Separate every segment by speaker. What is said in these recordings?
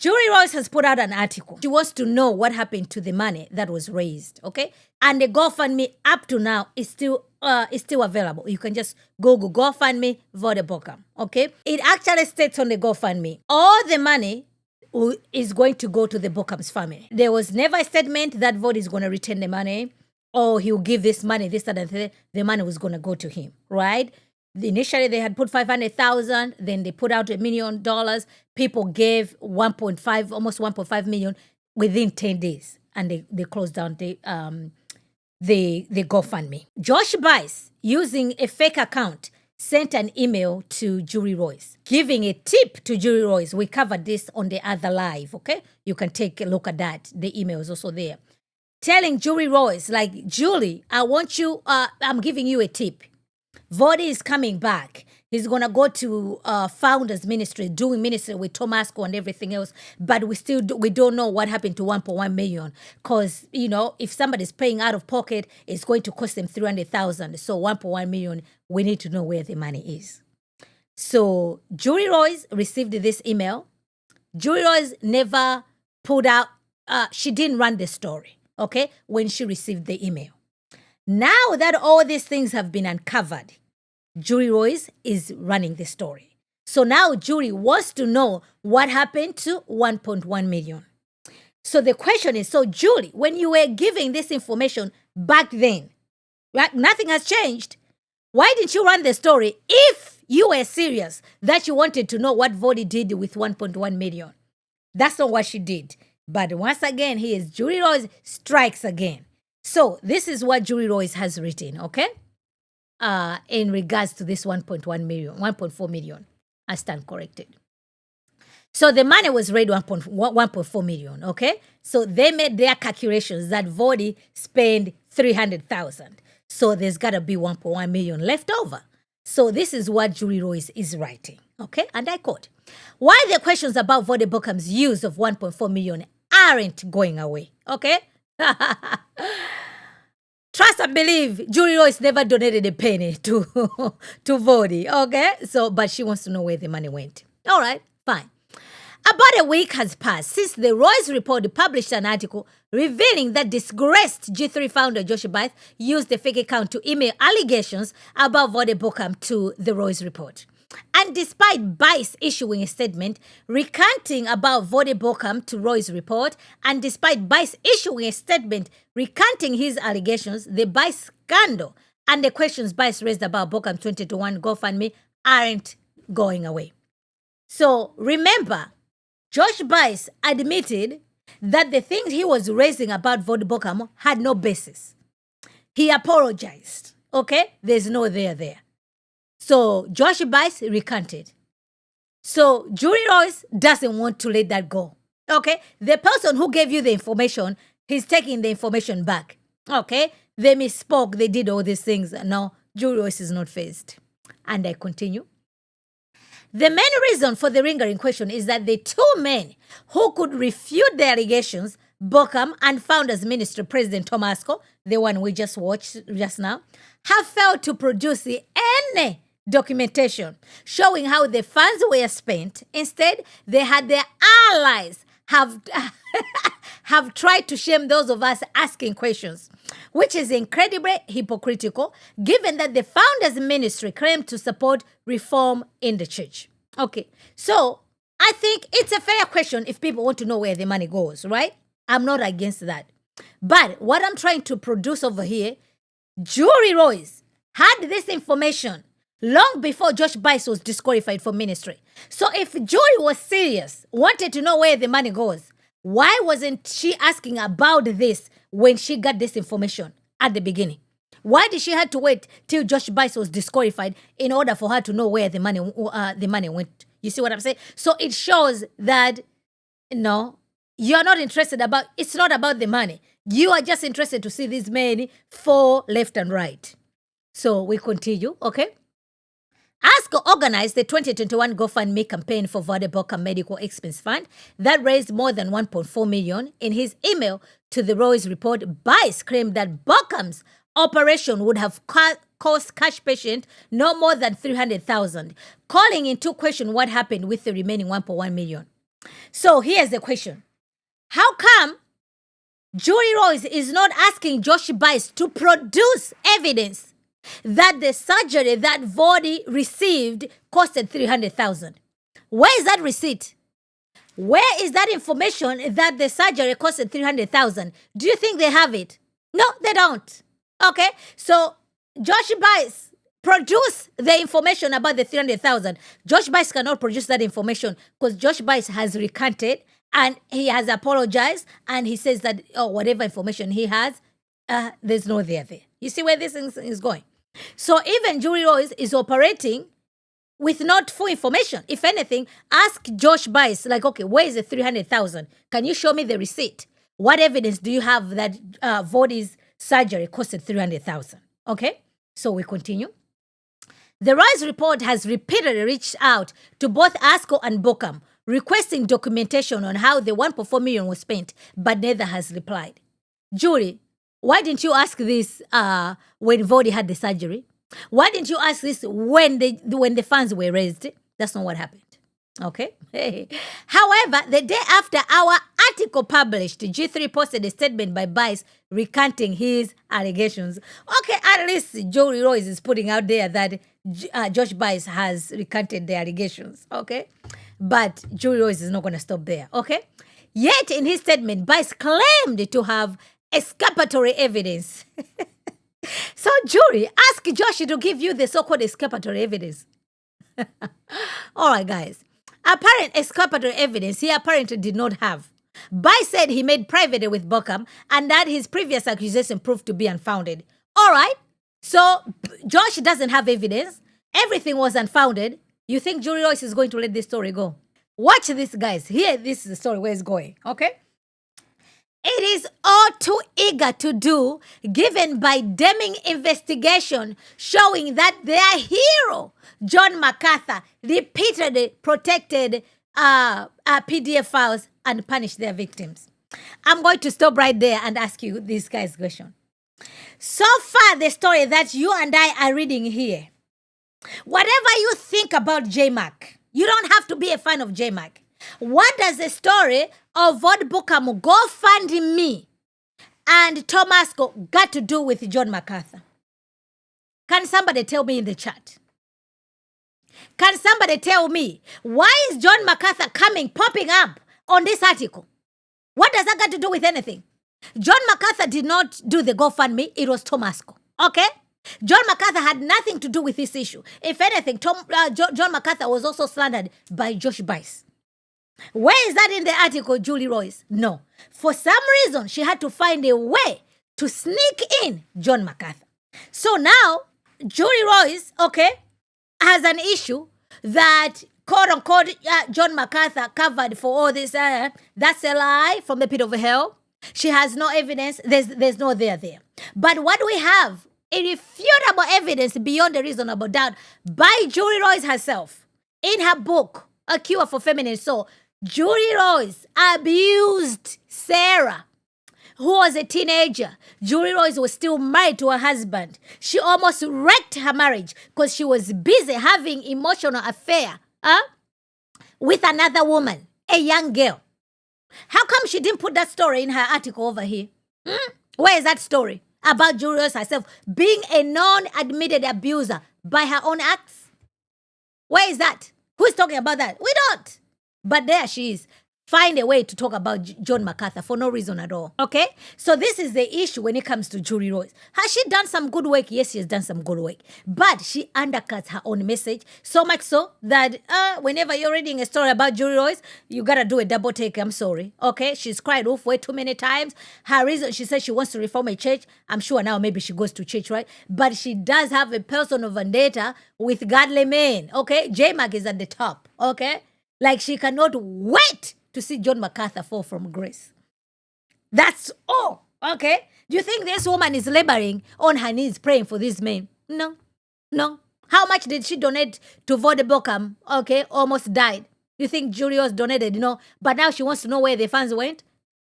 Speaker 1: Julie Royce has put out an article. She wants to know what happened to the money that was raised, okay? And the GoFundMe up to now is still available. You can just Google GoFundMe Voddie Baucham, okay? It actually states on the GoFundMe, all the money is going to go to the Baucham's family. There was never a statement that Voddie is going to return the money or he'll give this money, this and that. The money was going to go to him, right? Initially, they had put $500,000. Then they put out $1 million. People gave 1.5, almost 1.5 million within 10 days, and they closed down the GoFundMe. Josh Bice, using a fake account, sent an email to Julie Royce, giving a tip to Julie Royce. We covered this on the other live, okay? You can take a look at that. The email is also there. Telling Julie Royce, like, Julie, I want you, I'm giving you a tip. Voddie is coming back. He's going to go to Founders Ministry, doing ministry with Tomasco and everything else. But we don't know what happened to 1.1 million. Because, if somebody's paying out of pocket, it's going to cost them 300,000. So 1.1 million, we need to know where the money is. So Julie Royce received this email. Julie Royce never put out, she didn't run the story, okay, when she received the email. Now that all these things have been uncovered, Julie Royce is running the story. So now Julie wants to know what happened to 1.1 million. So the question is, so Julie, when you were giving this information back then, right, nothing has changed. Why didn't you run the story if you were serious that you wanted to know what Voddie did with 1.1 million? That's not what she did. But once again, Julie Royce strikes again. So this is what Julie Royce has written, okay? In regards to this 1.1 million, 1.4 million. I stand corrected. So the money was raised 1.4 million, okay? So they made their calculations that Voddie spent 300,000. So there's got to be 1.1 million left over. So this is what Julie Royce is writing, okay? And I quote, why the questions about Voddie Baucham's use of 1.4 million aren't going away, okay? Trust and believe, Julie Royce never donated a penny to Voddie, okay? So, but she wants to know where the money went. All right, fine. About a week has passed since the Royce Report published an article revealing that disgraced G3 founder Josh Bice used a fake account to email allegations about Voddie Baucham to the Royce Report. And despite Bice issuing a statement recanting about Voddie Baucham to Royce Report, and despite Bice issuing a statement recanting his allegations, the Bice scandal and the questions Bice raised about Baucham 2021 GoFundMe aren't going away. So remember, Josh Bice admitted that the things he was raising about Voddie Baucham had no basis. He apologized, okay? There's no there. So Josh Bice recanted. So Julie Royce doesn't want to let that go. Okay? The person who gave you the information, he's taking the information back. Okay? They misspoke. They did all these things. No, Julie Royce is not fazed. And I continue. The main reason for the lingering question is that the two men who could refute the allegations, Baucham and Founders Ministry President Tomasco, the one we just watched just now, have failed to produce any documentation showing how the funds were spent. Instead, they had their allies have tried to shame those of us asking questions, which is incredibly hypocritical given that the Founders Ministry claimed to support reform in the church. Okay, so I think it's a fair question if people want to know where the money goes, right? I'm not against that. But what I'm trying to produce over here, Julie Royce had this information long before Josh Bice was disqualified from ministry. So if Julie was serious, wanted to know where the money goes, why wasn't she asking about this when she got this information at the beginning? Why did she have to wait till Josh Bice was disqualified in order for her to know where the money went? You see what I'm saying? So it shows that, you're not interested about, it's not about the money. You are just interested to see these men fall left and right. So we continue, okay? ASCO organized the 2021 GoFundMe campaign for Voddie Baucham Medical Expense Fund that raised more than 1.4 million. In his email to the Royce Report, Bice claimed that Baucham's operation would have cost cash patient no more than 300,000, calling into question what happened with the remaining 1.1 million. So here's the question. How come Julie Royce is not asking Josh Bice to produce evidence that the surgery that Voddie received costed $300,000? Where is that receipt? Where is that information that the surgery costed $300,000? Do you think they have it? No, they don't. Okay, so Josh Bice produce the information about the $300,000. Josh Bice cannot produce that information because Josh Bice has recanted and he has apologized and he says that whatever information he has, there's no there. You see where this is going? So even Julie Royce is operating with not full information. If anything, ask Josh Bice, like, okay, where is the $300,000? Can you show me the receipt? What evidence do you have that Voddie's surgery costed $300,000? Okay, so we continue. The Rise report has repeatedly reached out to both ASCO and Baucham, requesting documentation on how the $1.4 million was spent, but neither has replied. Julie, why didn't you ask this when Voddie had the surgery? Why didn't you ask this when the funds were raised? That's not what happened. Okay. However, the day after our article published, G3 posted a statement by Bice recanting his allegations. Okay, at least Julie Royce is putting out there that Josh Bice has recanted the allegations. Okay, but Julie Royce is not going to stop there. Okay, yet in his statement, Bice claimed to have exculpatory evidence. So, Julie, ask Josh to give you the so-called exculpatory evidence. All right, guys. Apparent exculpatory evidence he apparently did not have. Bice said he made privately with Baucham and that his previous accusation proved to be unfounded. All right. So, Josh doesn't have evidence. Everything was unfounded. You think Julie Royce is going to let this story go? Watch this, guys. Here, this is the story where it's going. Okay? It is all too eager to do, given by Deming investigation showing that their hero, John MacArthur, repeatedly protected PDF files and punished their victims. I'm going to stop right there and ask you this guy's question. So far, the story that you and I are reading here, whatever you think about J-Mac, you don't have to be a fan of J-Mac. What does the story of Voddie Baucham, GoFundMe, and Tomasco got to do with John MacArthur? Can somebody tell me in the chat? Can somebody tell me why is John MacArthur popping up on this article? What does that got to do with anything? John MacArthur did not do the GoFundMe. It was Tomasco. Okay? John MacArthur had nothing to do with this issue. If anything, John MacArthur was also slandered by Josh Bice. Where is that in the article, Julie Royce? No. For some reason, she had to find a way to sneak in John MacArthur. So now, Julie Royce, okay, has an issue that, quote-unquote, John MacArthur covered for all this. That's a lie from the pit of hell. She has no evidence. There's no there. But what we have, irrefutable evidence beyond a reasonable doubt by Julie Royce herself in her book, A Cure for Feminine Soul. Julie Royce abused Sarah, who was a teenager. Julie Royce was still married to her husband. She almost wrecked her marriage because she was busy having emotional affair with another woman, a young girl. How come she didn't put that story in her article over here? Where is that story about Julie Royce herself being a non-admitted abuser by her own acts? Where is that? Who's talking about that? We don't. But there she is. Find a way to talk about John MacArthur for no reason at all. Okay? So this is the issue when it comes to Julie Royce. Has she done some good work? Yes, she has done some good work. But she undercuts her own message so much so that whenever you're reading a story about Julie Royce, you got to do a double take. I'm sorry. Okay? She's cried wolf way too many times. Her reason, she says she wants to reform a church. I'm sure now maybe she goes to church, right? But she does have a personal vendetta with godly men. Okay? J-Mac is at the top. Okay? Like she cannot wait to see John MacArthur fall from grace. That's all. Okay? Do you think this woman is laboring on her knees praying for these men? No. How much did she donate to Voddie Baucham? Okay, almost died. You think Julie was donated, but now she wants to know where the funds went?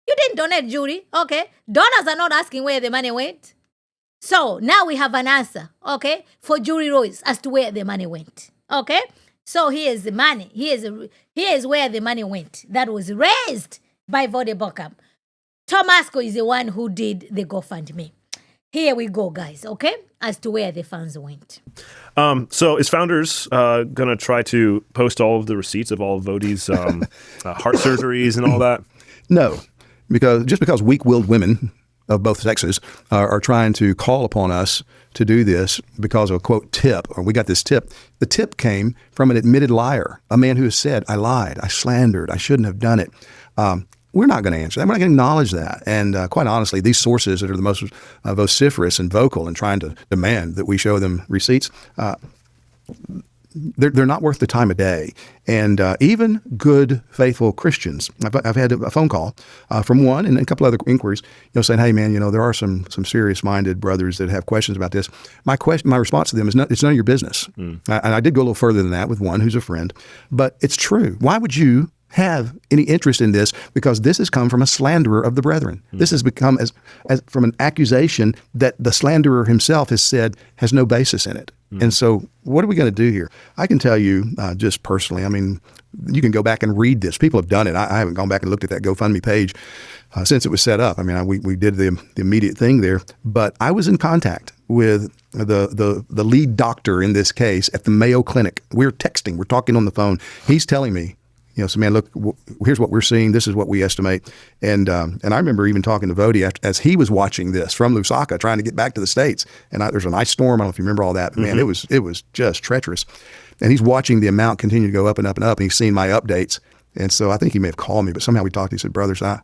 Speaker 1: You didn't donate, Julie. Okay? Donors are not asking where the money went. So now we have an answer, okay, for Julie Royce as to where the money went. Okay? So here's the money. Here's where the money went. That was raised by Voddie Baucham. Tomasco is the one who did the GoFundMe. Here we go, guys, okay? As to where the funds went.
Speaker 2: So is Founders going to try to post all of the receipts of all of Voddie's heart surgeries and all that?
Speaker 3: No, because weak-willed women of both sexes are trying to call upon us to do this because of a, quote, tip, or we got this tip. The tip came from an admitted liar, a man who has said, I lied, I slandered, I shouldn't have done it. We're not going to answer that. We're not going to acknowledge that. And quite honestly, these sources that are the most vociferous and vocal and trying to demand that we show them receipts, they're not worth the time of day. And even good, faithful Christians, I've had a phone call from one and a couple other inquiries, saying, hey, man, there are some serious-minded brothers that have questions about this. My response to them is, it's none of your business. And I did go a little further than that with one who's a friend. But it's true. Why would you have any interest in this? Because this has come from a slanderer of the brethren. This has become as from an accusation that the slanderer himself has said has no basis in it. And so what are we going to do here? I can tell you just personally, I mean, you can go back and read this. People have done it. I haven't gone back and looked at that GoFundMe page since it was set up. I mean, we did the immediate thing there, but I was in contact with the lead doctor in this case at the Mayo Clinic. We're texting, we're talking on the phone. He's telling me, so man, look, here's what we're seeing. This is what we estimate. And I remember even talking to Voddie as he was watching this from Lusaka, trying to get back to the States. And there's an ice storm. I don't know if you remember all that. But man, it was just treacherous. And he's watching the amount continue to go up and up and up. And he's seen my updates. And so I think he may have called me, but somehow we talked. He said, brothers, I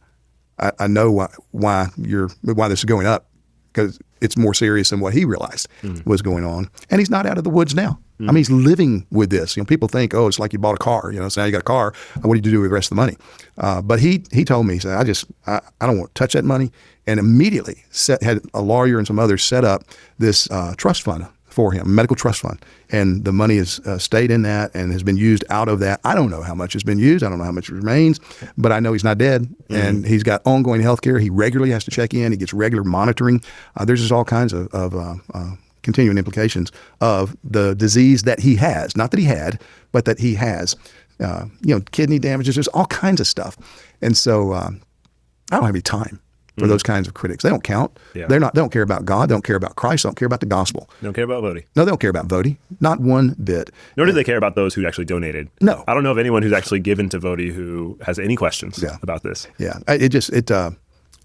Speaker 3: know why this is going up, because it's more serious than what he realized was going on. And he's not out of the woods now. I mean, he's living with this. People think, oh, it's like you bought a car. So now you got a car. What do you do with the rest of the money? But he told me, he said, I don't want to touch that money. And immediately had a lawyer and some others set up this trust fund for him, medical trust fund. And the money has stayed in that and has been used out of that. I don't know how much has been used. I don't know how much remains, but I know he's not dead. And he's got ongoing health care. He regularly has to check in. He gets regular monitoring. There's just all kinds of continuing implications of the disease that he has. Not that he had, but that he has. Kidney damages. There's all kinds of stuff. And so I don't have any time for those kinds of critics. They don't count. Yeah. They don't care about God. They don't care about Christ. They don't care about the gospel.
Speaker 2: They don't care about Voddie.
Speaker 3: No, they don't care about Voddie. Not one bit.
Speaker 2: Nor do they care about those who actually donated.
Speaker 3: No.
Speaker 2: I don't know of anyone who's actually given to Voddie who has any questions about this.
Speaker 3: Yeah.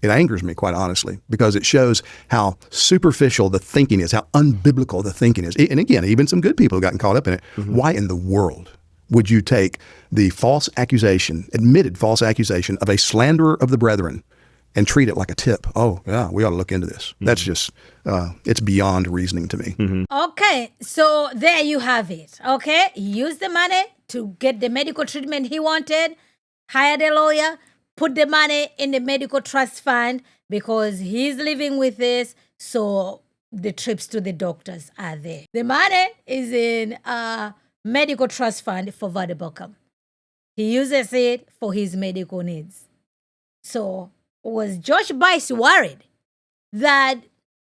Speaker 3: It angers me, quite honestly, because it shows how superficial the thinking is, how unbiblical the thinking is. And again, even some good people have gotten caught up in it. Why in the world would you take the admitted false accusation of a slanderer of the brethren and treat it like a tip? Oh, yeah, we ought to look into this. That's just, it's beyond reasoning to me.
Speaker 1: Okay, so there you have it. Okay, he used the money to get the medical treatment he wanted, hired a lawyer, put the money in the medical trust fund because he's living with this, so the trips to the doctors are there. The money is in a medical trust fund for Voddie Baucham. He uses it for his medical needs. So was Josh Bice worried that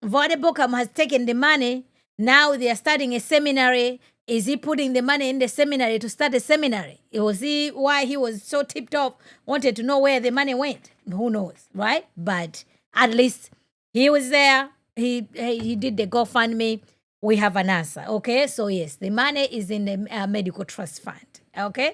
Speaker 1: Voddie Baucham has taken the money, now they are starting a seminary? Is he putting the money in the seminary to start a seminary? Was he why he was so tipped off, wanted to know where the money went? Who knows, right? But at least he was there. He did the GoFundMe. We have an answer, okay? So yes, the money is in the medical trust fund, okay?